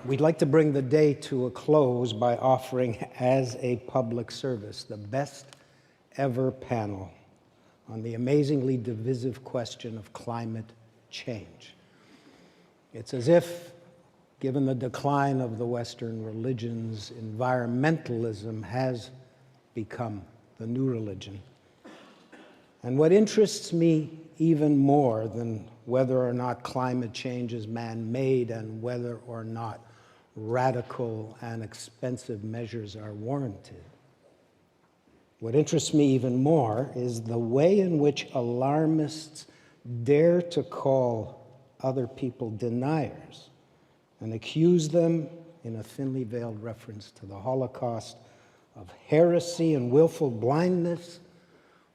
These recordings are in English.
We'd like to bring the day to a close by offering as a public service the best ever panel on the amazingly divisive question of climate change. It's as if, given the decline of the Western religions, environmentalism has become the new religion. And what interests me even more than whether or not climate change is man-made and whether or not radical and expensive measures are warranted, what interests me even more is the way in which alarmists dare to call other people deniers and accuse them, in a thinly veiled reference to the Holocaust, of heresy and willful blindness,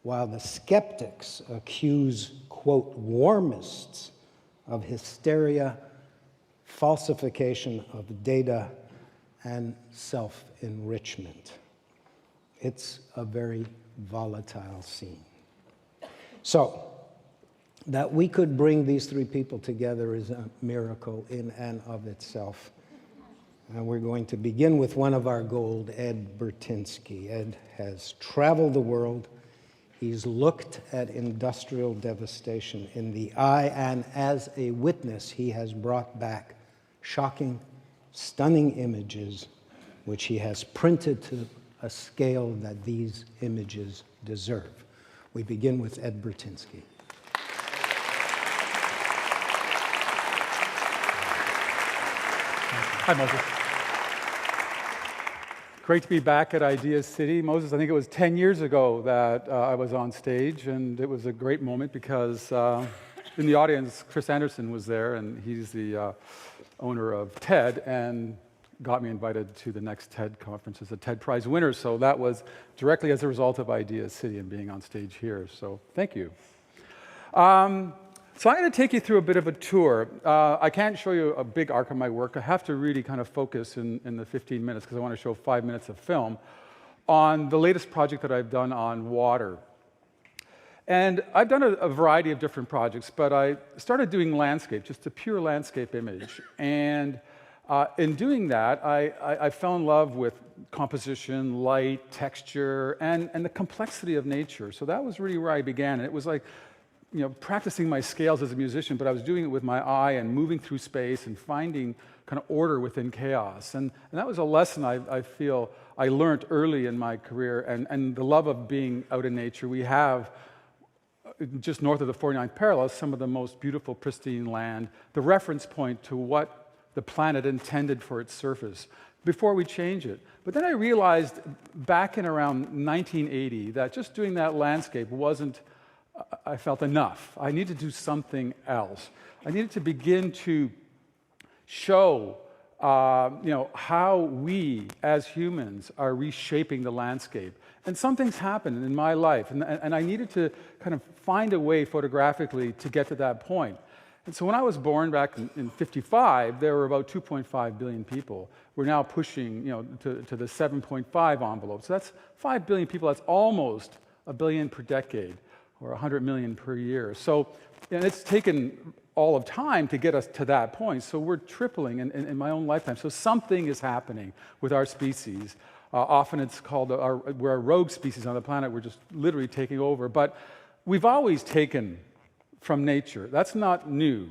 while the skeptics accuse, quote, warmists of hysteria, falsification of data, and self-enrichment. It's a very volatile scene. So, that we could bring these three people together is a miracle in and of itself. And we're going to begin with one of our gold, Ed Burtynsky. Ed has traveled the world. He's looked at industrial devastation in the eye, and as a witness, he has brought back shocking, stunning images, which he has printed to a scale that these images deserve. We begin with Ed Burtynsky. Hi, Moses. Great to be back at Idea City. Moses, I think it was 10 years ago that I was on stage, and it was a great moment because in the audience, Chris Anderson was there, and he's the owner of TED, and got me invited to the next TED conference as a TED Prize winner. So that was directly as a result of Idea City and being on stage here. So thank you. So I'm going to take you through a bit of a tour. I can't show you a big arc of my work. I have to really kind of focus in the 15 minutes because I want to show 5 minutes of film on the latest project that I've done on water. And I've done a variety of different projects, but I started doing landscape, just a pure landscape image. And in doing that, I fell in love with composition, light, texture, and the complexity of nature. So that was really where I began. And it was like, you know, practicing my scales as a musician, but I was doing it with my eye and moving through space and finding kind of order within chaos. And that was a lesson I feel I learned early in my career, and the love of being out in nature. We have, just north of the 49th parallel, some of the most beautiful, pristine land, the reference point to what the planet intended for its surface before we change it. But then I realized back in around 1980 that just doing that landscape wasn't, I felt, enough. I needed to do something else. I needed to begin to show how we as humans are reshaping the landscape. And something's happened in my life, and I needed to kind of find a way photographically to get to that point. And so when I was born back in 55, there were about 2.5 billion people. We're now pushing to the 7.5 envelope. So that's 5 billion people. That's almost a billion per decade, or 100 million per year. So it's taken all of time to get us to that point. So we're tripling in my own lifetime. So something is happening with our species. Often it's called, we're a rogue species on the planet. We're just literally taking over. But we've always taken from nature. That's not new.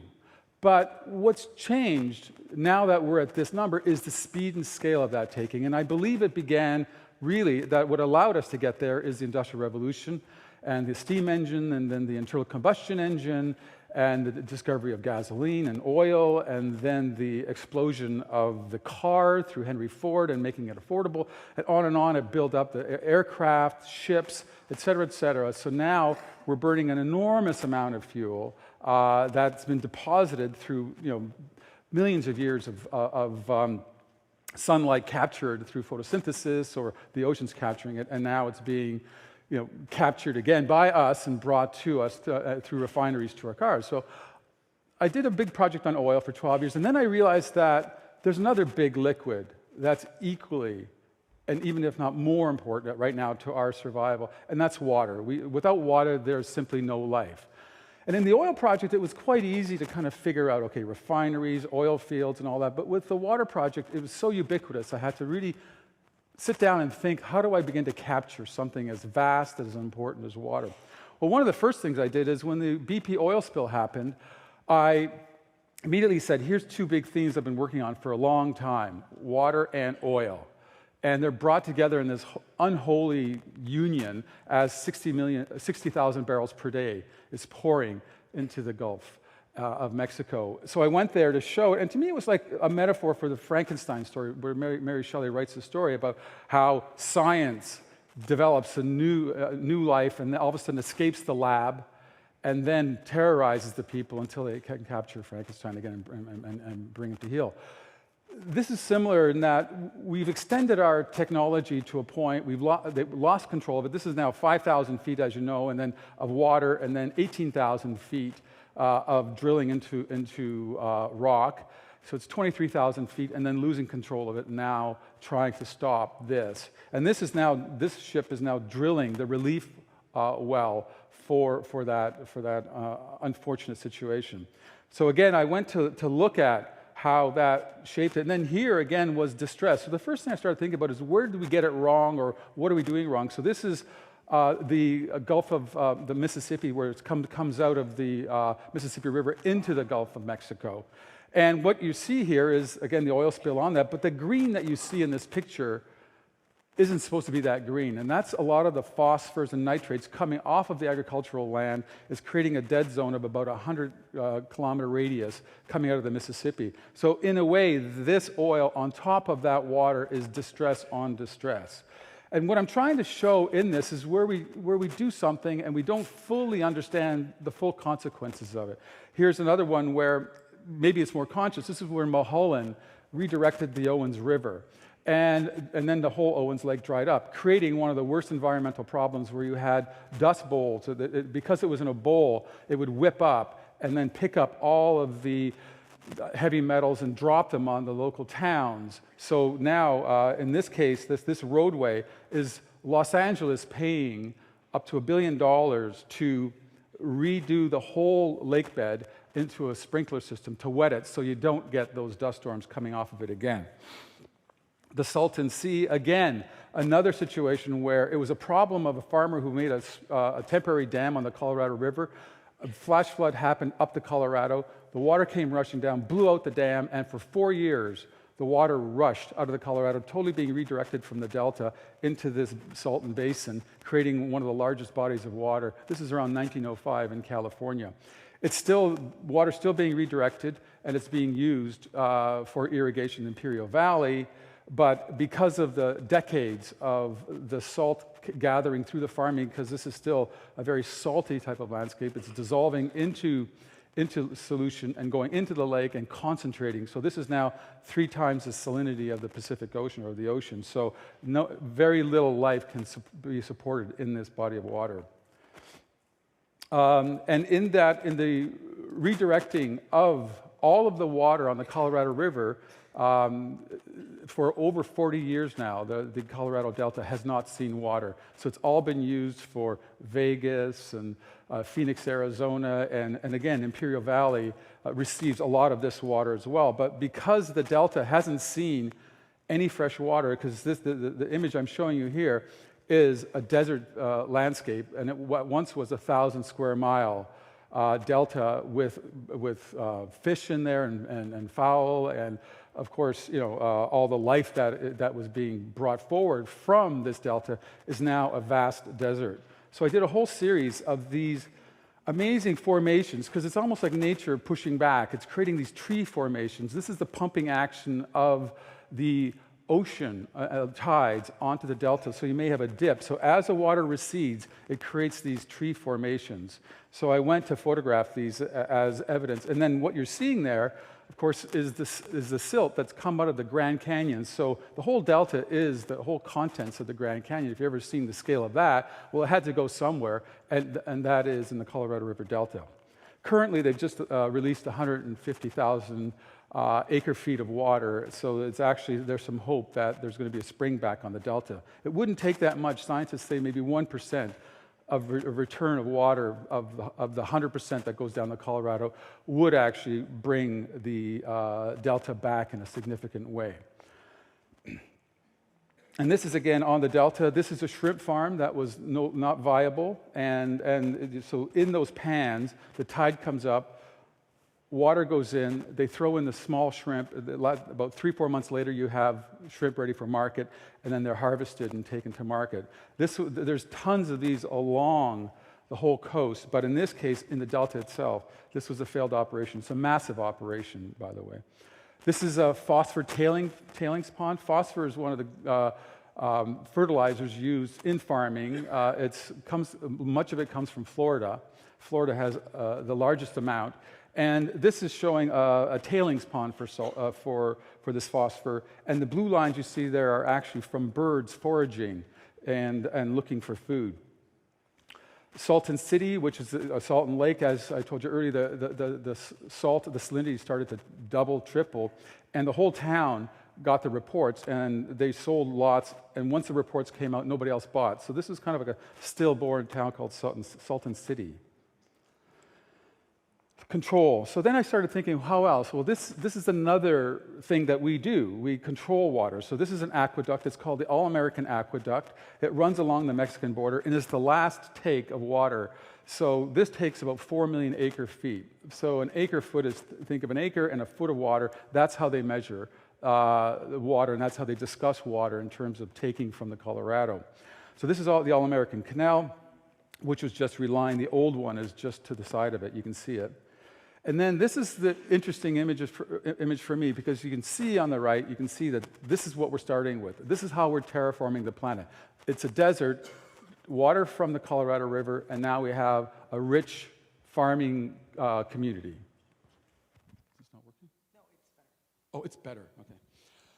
But what's changed now that we're at this number is the speed and scale of that taking. And I believe it began really, that what allowed us to get there is the Industrial Revolution and the steam engine, and then the internal combustion engine, and the discovery of gasoline and oil, and then the explosion of the car through Henry Ford and making it affordable, and on it built up the aircraft, ships, et cetera, et cetera. So now we're burning an enormous amount of fuel that's been deposited through millions of years of sunlight captured through photosynthesis, or the oceans capturing it, and now it's being captured again by us and brought to us through refineries to our cars. So I did a big project on oil for 12 years, and then I realized that there's another big liquid that's equally, and even if not more important right now to our survival, and that's water. Without water, there's simply no life. And in the oil project, it was quite easy to kind of figure out, okay, refineries, oil fields, and all that. But with the water project, it was so ubiquitous, I had to really sit down and think, how do I begin to capture something as vast, as important as water? Well, one of the first things I did is when the BP oil spill happened, I immediately said, here's two big themes I've been working on for a long time, water and oil. And they're brought together in this unholy union as 60,000 barrels per day is pouring into the Gulf of Mexico. So I went there to show it, and to me it was like a metaphor for the Frankenstein story, where Mary Shelley writes a story about how science develops a new life and all of a sudden escapes the lab and then terrorizes the people until they can capture Frankenstein again and bring him to heel. This is similar in that we've extended our technology to a point, they've lost control of it. This is now 5,000 feet, as you know, and then of water, and then 18,000 feet of drilling into rock. So it's 23,000 feet, and then losing control of it, now trying to stop this. And this ship is now drilling the relief well for that unfortunate situation. So again, I went to look at how that shaped it. And then here, again, was distress. So the first thing I started thinking about is, where did we get it wrong, or what are we doing wrong? So this is the Gulf of the Mississippi, where it comes out of the Mississippi River into the Gulf of Mexico. And what you see here is, again, the oil spill on that, but the green that you see in this picture isn't supposed to be that green. And that's a lot of the phosphors and nitrates coming off of the agricultural land is creating a dead zone of about 100-kilometer radius coming out of the Mississippi. So in a way, this oil on top of that water is distress on distress. And what I'm trying to show in this is where we do something and we don't fully understand the full consequences of it. Here's another one where maybe it's more conscious. This is where Mulholland redirected the Owens River. And then the whole Owens Lake dried up, creating one of the worst environmental problems where you had dust bowls. So that because it was in a bowl, it would whip up and then pick up all of the heavy metals and drop them on the local towns. So now, in this case, this roadway is Los Angeles paying up to $1 billion to redo the whole lake bed into a sprinkler system to wet it so you don't get those dust storms coming off of it again. The Salton Sea, again, another situation where it was a problem of a farmer who made a temporary dam on the Colorado River. A flash flood happened up the Colorado. The water came rushing down, blew out the dam, and for 4 years, the water rushed out of the Colorado, totally being redirected from the delta into this Salton Basin, creating one of the largest bodies of water. This is around 1905 in California. Water's still being redirected, and it's being used for irrigation in Imperial Valley. But because of the decades of the salt gathering through the farming, because this is still a very salty type of landscape, it's dissolving into solution and going into the lake and concentrating. So this is now 3 times the salinity of the Pacific Ocean or the ocean. So very little life can be supported in this body of water. And in the redirecting of all of the water on the Colorado River, for over 40 years now, the Colorado Delta has not seen water. So it's all been used for Vegas and Phoenix, Arizona, and again, Imperial Valley receives a lot of this water as well. But because the Delta hasn't seen any fresh water, because the image I'm showing you here is a desert landscape, and it once was 1,000 square mile delta with fish in there and fowl, and of course, all the life that was being brought forward from this delta is now a vast desert. So I did a whole series of these amazing formations, because it's almost like nature pushing back. It's creating these tree formations. This is the pumping action of the ocean tides onto the delta, so you may have a dip. So as the water recedes, it creates these tree formations. So I went to photograph these as evidence. And then what you're seeing there, of course, is the silt that's come out of the Grand Canyon. So the whole delta is the whole contents of the Grand Canyon. If you've ever seen the scale of that, well, it had to go somewhere, and that is in the Colorado River Delta. Currently, they've just released 150,000 acre-feet of water, so there's some hope that there's going to be a spring back on the delta. It wouldn't take that much. Scientists say maybe 1% return of water of the 100% that goes down the Colorado would actually bring the delta back in a significant way. And this is, again, on the delta. This is a shrimp farm that was not viable. And so in those pans, the tide comes up, water goes in, they throw in the small shrimp. About 3-4 months later, you have shrimp ready for market, and then they're harvested and taken to market. There's tons of these along the whole coast, but in this case, in the delta itself, this was a failed operation. It's a massive operation, by the way. This is a phosphor tailings pond. Phosphor is one of the fertilizers used in farming. Much of it comes from Florida. Florida has the largest amount. And this is showing a tailings pond for this phosphor. And the blue lines you see there are actually from birds foraging and looking for food. Salton City, which is a Salton Lake, as I told you earlier, the salinity started to double, triple, and the whole town got the reports, and they sold lots, and once the reports came out, nobody else bought. So this is kind of like a stillborn town called Salton City. Control. So then I started thinking, how else? Well, this is another thing that we do. We control water. So this is an aqueduct. It's called the All-American Aqueduct. It runs along the Mexican border and is the last take of water. So this takes about 4 million acre-feet. So an acre-foot is, think of an acre and a foot of water. That's how they measure the water, and that's how they discuss water in terms of taking from the Colorado. So this is the All-American Canal, which was just relined. The old one is just to the side of it. You can see it. And then this is the interesting image for me, because you can see on the right, you can see that this is what we're starting with. This is how we're terraforming the planet. It's a desert, water from the Colorado River, and now we have a rich farming community. Is this not working? No, it's better. Oh, it's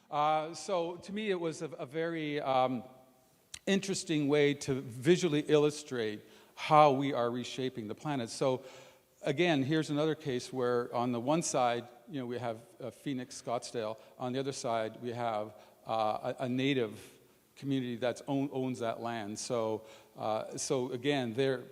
better. Okay. So to me, it was a very interesting way to visually illustrate how we are reshaping the planet. So again, here's another case where on the one side, we have Phoenix, Scottsdale. On the other side, we have a native community that owns that land. So again, they're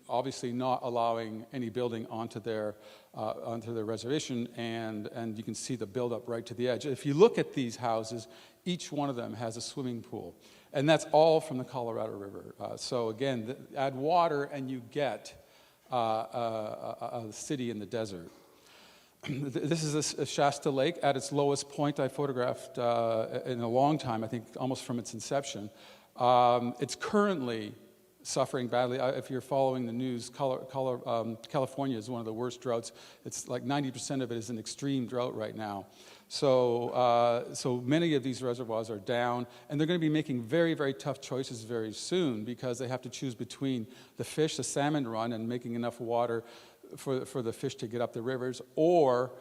obviously not allowing any building onto their reservation, and you can see the buildup right to the edge. If you look at these houses, each one of them has a swimming pool, and that's all from the Colorado River. So again, add water, and you get a city in the desert. This is a Shasta Lake at its lowest point. I photographed in a long time, I think almost from its inception. It's currently suffering badly. If you're following the news, California is one of the worst droughts. It's like 90% of it is an extreme drought right now. So many of these reservoirs are down, and they're going to be making very, very tough choices very soon, because they have to choose between the fish, the salmon run, and making enough water for the fish to get up the rivers, or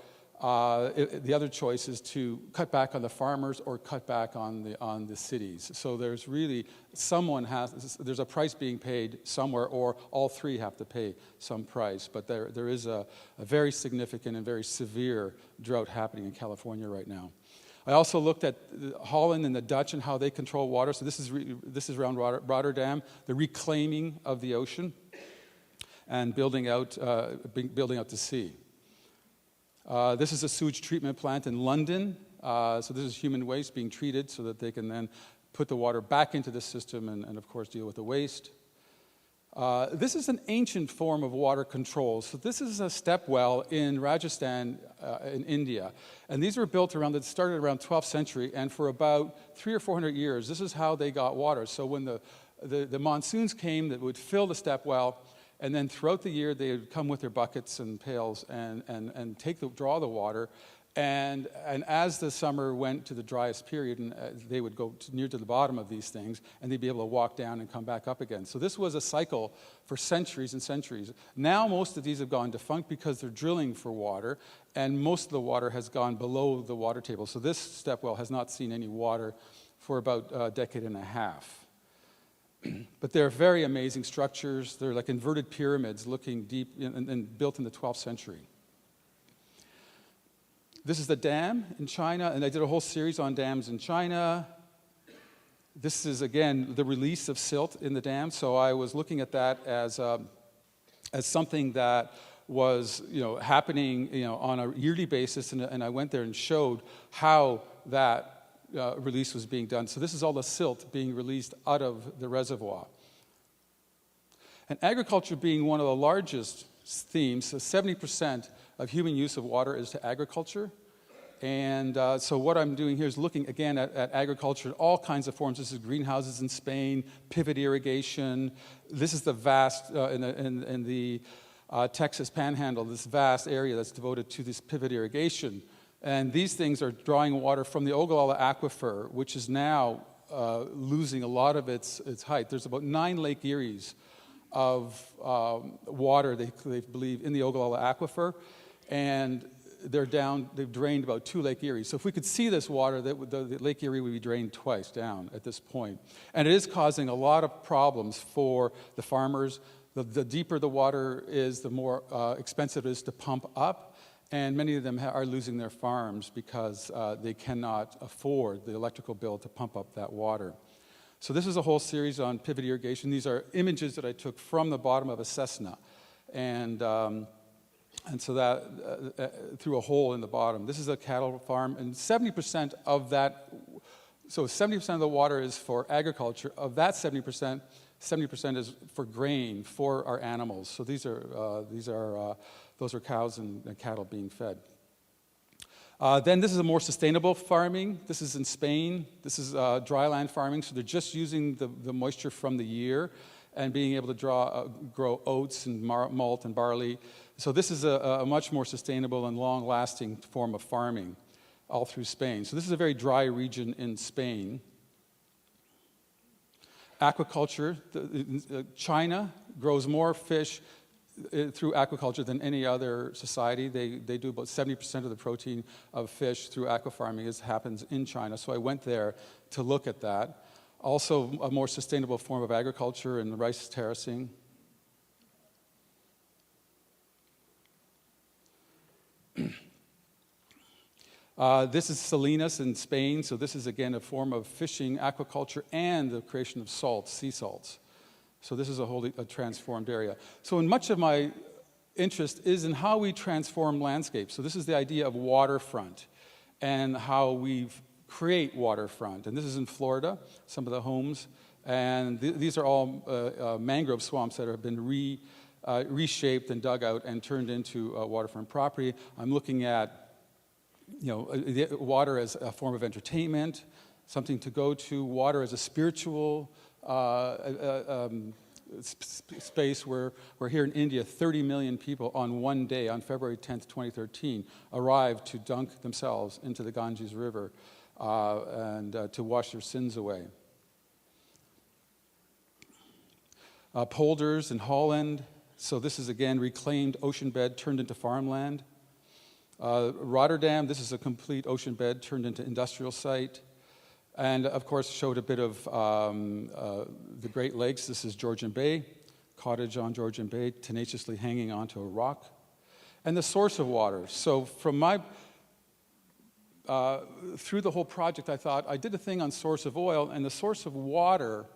the other choice is to cut back on the farmers or cut back on the cities. So there's really there's a price being paid somewhere, or all three have to pay some price. But there is a very significant and very severe drought happening in California right now. I also looked at Holland and the Dutch and how they control water. So this is around Rotterdam, the reclaiming of the ocean and building out the sea. This is a sewage treatment plant in London. So this is human waste being treated so that they can then put the water back into the system and of course, deal with the waste. This is an ancient form of water control. So this is a step well in Rajasthan in India. And these were built started around 12th century, and for about 300 or 400 years, this is how they got water. So when the monsoons came, that would fill the step well, and then throughout the year, they would come with their buckets and pails and draw the water. And as the summer went to the driest period, and they would go near to the bottom of these things, and they'd be able to walk down and come back up again. So this was a cycle for centuries and centuries. Now most of these have gone defunct because they're drilling for water, and most of the water has gone below the water table. So this step well has not seen any water for about a decade and a half. But they're very amazing structures. They're like inverted pyramids looking deep and built in the 12th century. This is the dam in China, and I did a whole series on dams in China. This is, again, the release of silt in the dam. So I was looking at that as something that was, happening, on a yearly basis, and I went there and showed how that release was being done. So this is all the silt being released out of the reservoir. And agriculture being one of the largest themes, so 70% of human use of water is to agriculture. And so what I'm doing here is looking, again, at agriculture in all kinds of forms. This is greenhouses in Spain, pivot irrigation. This is the vast, in the Texas Panhandle, this vast area that's devoted to this pivot irrigation. And these things are drawing water from the Ogallala Aquifer, which is now losing a lot of its height. There's about 9 Lake Eries of water, they believe, in the Ogallala Aquifer. And they've drained about 2 Lake Erie. So if we could see this water, the Lake Erie would be drained twice down at this point. And it is causing a lot of problems for the farmers. The deeper the water is, the more expensive it is to pump up. And many of them are losing their farms because they cannot afford the electrical bill to pump up that water. So this is a whole series on pivot irrigation. These are images that I took from the bottom of a Cessna. And so that, through a hole in the bottom. This is a cattle farm, and 70% of that, so 70% of the water is for agriculture. Of that 70% is for grain, for our animals. So those are cows and cattle being fed. Then this is a more sustainable farming. This is in Spain. This is dryland farming, so they're just using the moisture from the year and being able to grow oats and malt and barley. So this is a much more sustainable and long-lasting form of farming all through Spain. So this is a very dry region in Spain. Aquaculture. China grows more fish through aquaculture than any other society. They do about 70% of the protein of fish through aquafarming. It happens in China. So I went there to look at that. Also, a more sustainable form of agriculture and rice terracing. This is Salinas in Spain. So this is, again, a form of fishing, aquaculture, and the creation of salts, sea salts. So this is a transformed area. So in much of my interest is in how we transform landscapes. So this is the idea of waterfront and how we create waterfront. And this is in Florida, some of the homes. And these are all mangrove swamps that have been reshaped and dug out and turned into waterfront property. I'm looking at water as a form of entertainment, something to go to, water as a spiritual space where here in India, 30 million people on one day, on February 10th, 2013, arrived to dunk themselves into the Ganges River and to wash their sins away. Polders in Holland. So this is, again, reclaimed ocean bed turned into farmland. Rotterdam, this is a complete ocean bed turned into industrial site. And, of course, showed a bit of the Great Lakes. This is Georgian Bay, cottage on Georgian Bay, tenaciously hanging onto a rock. And the source of water. So from through the whole project, I thought, I did a thing on source of oil, and the source of water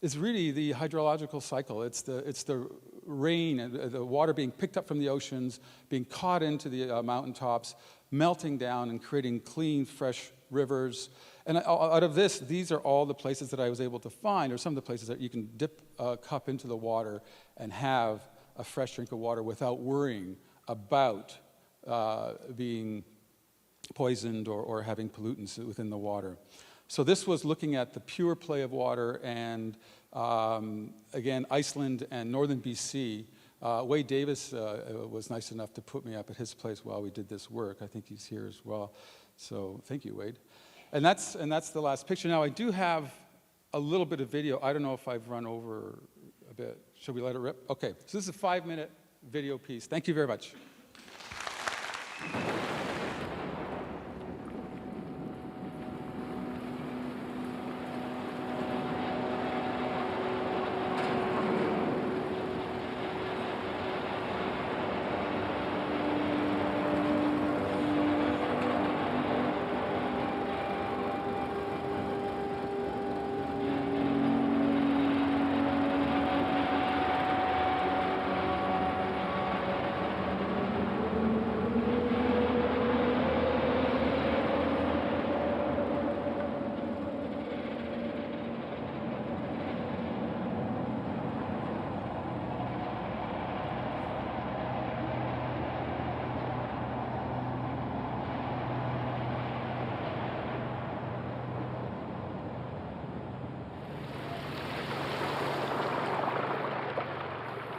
is really the hydrological cycle. It's the rain and the water being picked up from the oceans, being caught into the mountaintops, melting down and creating clean, fresh rivers. And out of this, these are all the places that I was able to find, or some of the places that you can dip a cup into the water and have a fresh drink of water without worrying about being poisoned or having pollutants within the water. So this was looking at the pure play of water, and again, Iceland and northern BC. Wade Davis was nice enough to put me up at his place while we did this work. I think he's here as well. So thank you, Wade. And that's the last picture. Now, I do have a little bit of video. I don't know if I've run over a bit. Should we let it rip? Okay, so this is a 5-minute video piece. Thank you very much.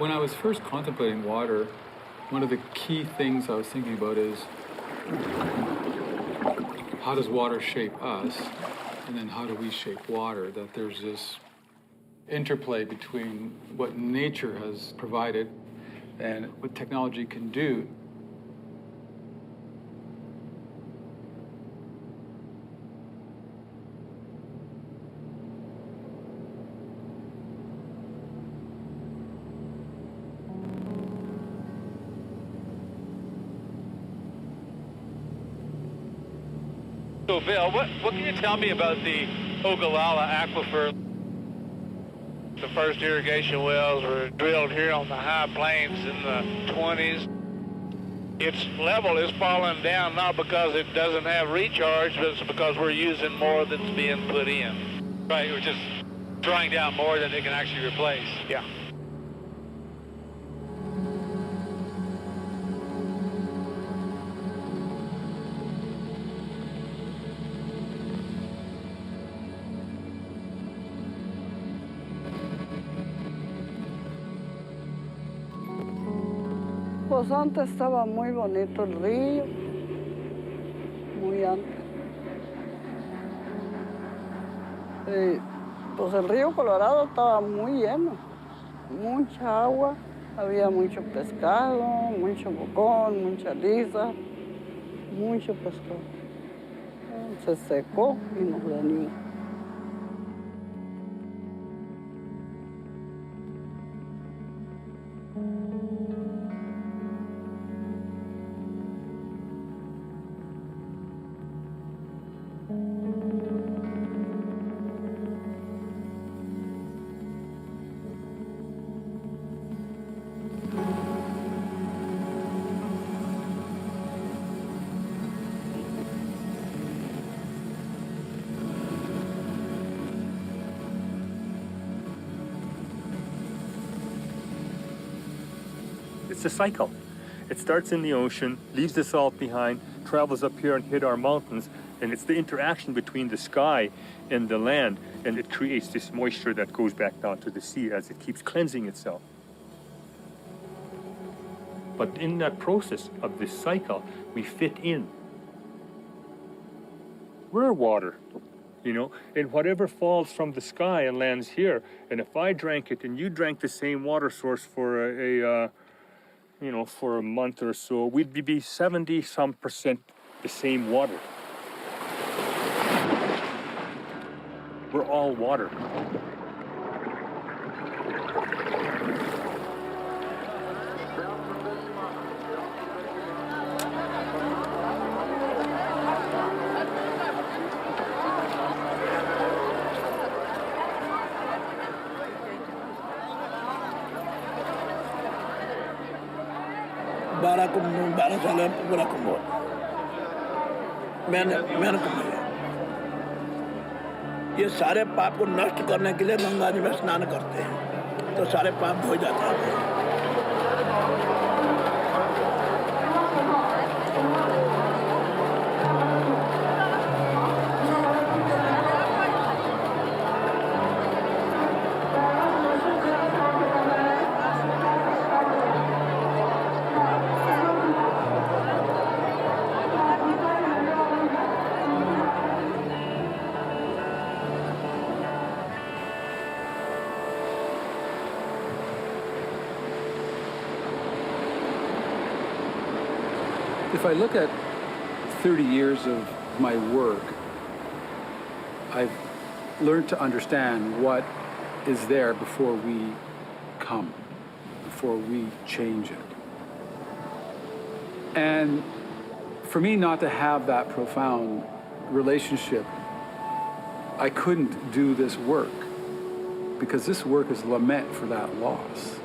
When I was first contemplating water, one of the key things I was thinking about is how does water shape us, and then how do we shape water? That there's this interplay between what nature has provided and what technology can do. So, Bill, what can you tell me about the Ogallala Aquifer? The first irrigation wells were drilled here on the high plains in the 20s. Its level is falling down not because it doesn't have recharge, but it's because we're using more that's being put in. Right, we're just drawing down more than they can actually replace. Yeah. Pues antes estaba muy bonito el río, muy antes. Y pues el río Colorado estaba muy lleno, mucha agua, había mucho pescado, mucho bocón, mucha lisa, mucho pescado. Se secó y nos venimos. It's a cycle. It starts in the ocean, leaves the salt behind, travels up here and hit our mountains, and it's the interaction between the sky and the land, and it creates this moisture that goes back down to the sea as it keeps cleansing itself. But in that process of this cycle, we fit in. We're water, you know, and whatever falls from the sky and lands here, and if I drank it and you drank the same water source for for a month or so, we'd be 70-some% the same water. We're all water. बारह साल पूरा कुंभ मैंने कुंभ ये सारे पाप को नष्ट करने के लिए गंगा जी में स्नान करते हैं तो सारे पाप धो जाते हैं. If I look at 30 years of my work, I've learned to understand what is there before we come, before we change it. And for me not to have that profound relationship, I couldn't do this work, because this work is lament for that loss.